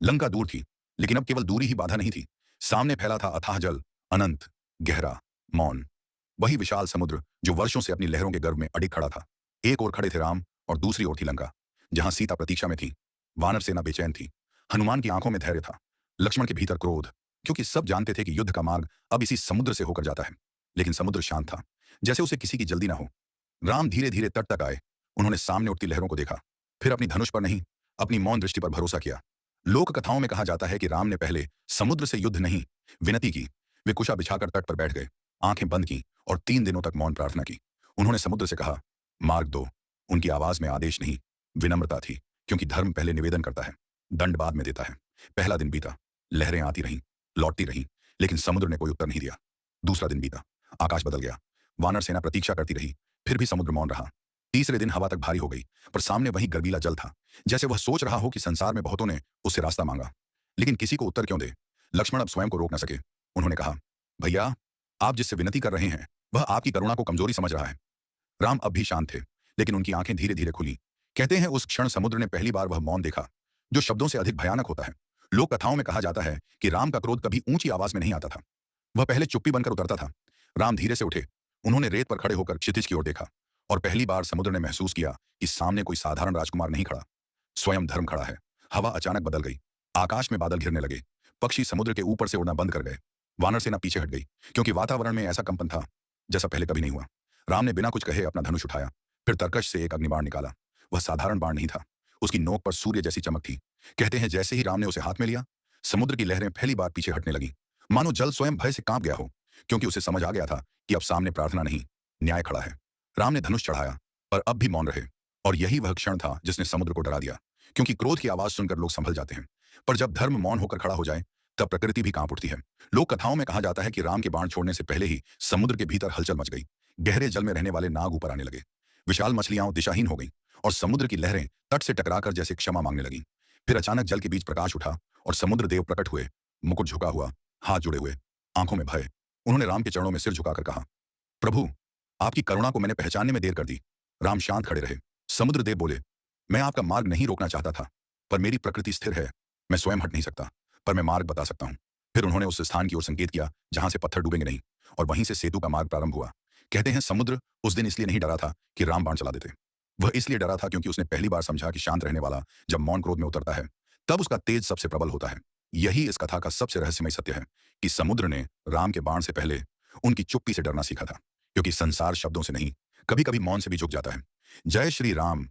लंका दूर थी, लेकिन अब केवल दूरी ही बाधा नहीं थी। सामने फैला था अथाह जल, अनंत, गहरा, मौन। वही विशाल समुद्र जो वर्षों से अपनी लहरों के गर्भ में अडिग खड़ा था। एक ओर खड़े थे राम और दूसरी ओर थी लंका, जहां सीता प्रतीक्षा में थी। वानर सेना बेचैन थी। हनुमान की आंखों में धैर्य था, लक्ष्मण के भीतर क्रोध, क्योंकि सब जानते थे कि युद्ध का मार्ग अब इसी समुद्र से होकर जाता है। लेकिन समुद्र शांत था, जैसे उसे किसी की जल्दी ना हो। राम धीरे धीरे तट तक आए। उन्होंने सामने उठती लहरों को देखा, फिर अपनी धनुष पर नहीं, अपनी मौन दृष्टि पर भरोसा किया। लोक कथाओं में कहा जाता है कि राम ने पहले समुद्र से युद्ध नहीं, विनती की। वे कुशा बिछाकर तट पर बैठ गए, आंखें बंद की और 3 दिनों तक मौन प्रार्थना की। उन्होंने समुद्र से कहा, मार्ग दो। उनकी आवाज में आदेश नहीं, विनम्रता थी, क्योंकि धर्म पहले निवेदन करता है, दंड बाद में देता है। पहला दिन बीता, लहरें आती रहीं, लौटती रहीं, लेकिन समुद्र ने कोई उत्तर नहीं दिया। दूसरा दिन बीता, आकाश बदल गया, वानर सेना प्रतीक्षा करती रही, फिर भी समुद्र मौन रहा। तीसरे दिन हवा तक भारी हो गई, पर सामने वही गर्वीला जल था, जैसे वह सोच रहा हो कि संसार में बहुतों ने उससे रास्ता मांगा, लेकिन किसी को उत्तर क्यों दे। लक्ष्मण अब स्वयं को रोक न सके। उन्होंने कहा, भैया, आप जिससे विनती कर रहे हैं वह आपकी करुणा को कमजोरी समझ रहा है। राम अब भी शांत थे, लेकिन उनकी आंखें धीरे धीरे खुली। कहते हैं उस क्षण समुद्र ने पहली बार वह मौन देखा जो शब्दों से अधिक भयानक होता है। लोक कथाओं में कहा जाता है कि राम का क्रोध कभी ऊंची आवाज में नहीं आता था, वह पहले चुप्पी बनकर उतरता था। राम धीरे से उठे। उन्होंने रेत पर खड़े होकर क्षितिज की ओर देखा, और पहली बार समुद्र ने महसूस किया कि सामने कोई साधारण राजकुमार नहीं खड़ा, स्वयं धर्म खड़ा है। हवा अचानक बदल गई, आकाश में बादल घिरने लगे, पक्षी समुद्र के ऊपर से उड़ना बंद कर गए। वानर सेना पीछे हट गई, क्योंकि वातावरण में ऐसा कंपन था जैसा पहले कभी नहीं हुआ। राम ने बिना कुछ कहे अपना धनुष उठाया, फिर तरकश से एक अग्निबाण निकाला। वह साधारण बाण नहीं था, उसकी नोक पर सूर्य जैसी चमक थी। कहते हैं जैसे ही राम ने उसे हाथ में लिया, समुद्र की लहरें पहली बार पीछे हटने लगी, मानो जल स्वयं भय से कांप गया हो, क्योंकि उसे समझ आ गया था कि अब सामने प्रार्थना नहीं, न्याय खड़ा है। राम ने धनुष चढ़ाया, पर अब भी मौन रहे, और यही वह क्षण था जिसने समुद्र को डरा दिया। क्योंकि क्रोध की आवाज सुनकर लोग संभल जाते हैं, पर जब धर्म मौन होकर खड़ा हो जाए, तब प्रकृति भी कांप उठती है। लोक कथाओं में कहा जाता है कि राम के बाण छोड़ने से पहले ही समुद्र के भीतर हलचल मच गई। गहरे जल में रहने वाले नाग ऊपर आने लगे, विशाल मछलियां दिशाहीन हो गईं, और समुद्र की लहरें तट से टकराकर जैसे क्षमा मांगने लगीं। फिर अचानक जल के बीच प्रकाश उठा, और समुद्र देव प्रकट हुए, मुकुट झुका हुआ, हाथ जुड़े हुए, आंखों में भय। उन्होंने राम के चरणों में सिर झुकाकर कहा, प्रभु, आपकी करुणा को मैंने पहचानने में देर कर दी। राम शांत खड़े रहे। समुद्र देव बोले, मैं आपका मार्ग नहीं रोकना चाहता था, पर मेरी प्रकृति स्थिर है। मैं स्वयं हट नहीं सकता, पर मैं मार्ग बता सकता हूँ। फिर उन्होंने उस स्थान की ओर संकेत किया जहां से पत्थर डूबेंगे नहीं, और वहीं से सेतु का मार्ग प्रारंभ हुआ। कहते हैं समुद्र उस दिन इसलिए नहीं डरा था कि राम बाण चला देते, वह इसलिए डरा था क्योंकि उसने पहली बार समझा कि शांत रहने वाला जब मौन क्रोध में उतरता है, तब उसका तेज सबसे प्रबल होता है। यही इस कथा का सबसे रहस्यमय सत्य है कि समुद्र ने राम के बाण से पहले उनकी चुप्पी से डरना सीखा था, क्योंकि संसार शब्दों से नहीं, कभी कभी मौन से भी झुक जाता है। जय श्री राम।